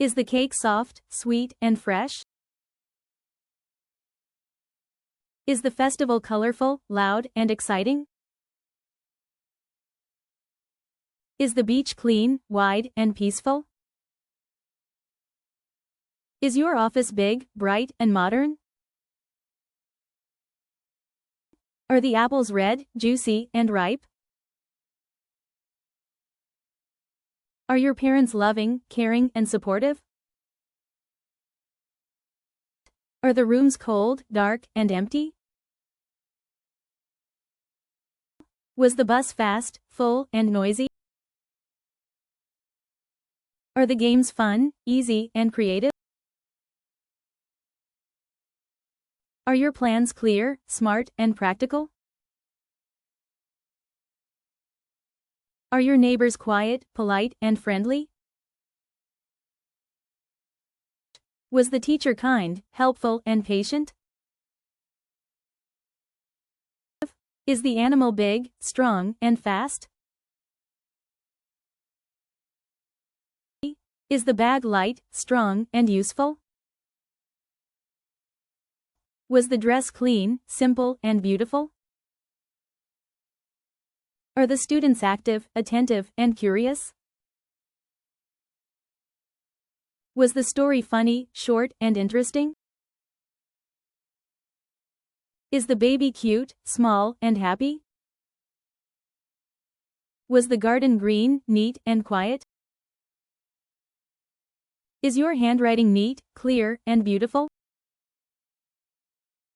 Is the cake soft, sweet, and fresh? Is the festival colorful, loud, and exciting? Is the beach clean, wide, and peaceful? Is your office big, bright, and modern? Are the apples red, juicy, and ripe? Are your parents loving, caring, and supportive? Are the rooms cold, dark, and empty? Was the bus fast, full, and noisy? Are the games fun, easy, and creative? Are your plans clear, smart, and practical? Are your neighbors quiet, polite, and friendly? Was the teacher kind, helpful, and patient? Is the animal big, strong, and fast? Is the bag light, strong, and useful? Was the dress clean, simple, and beautiful? Are the students active, attentive, and curious? Was the story funny, short, and interesting? Is the baby cute, small, and happy? Was the garden green, neat, and quiet? Is your handwriting neat, clear, and beautiful?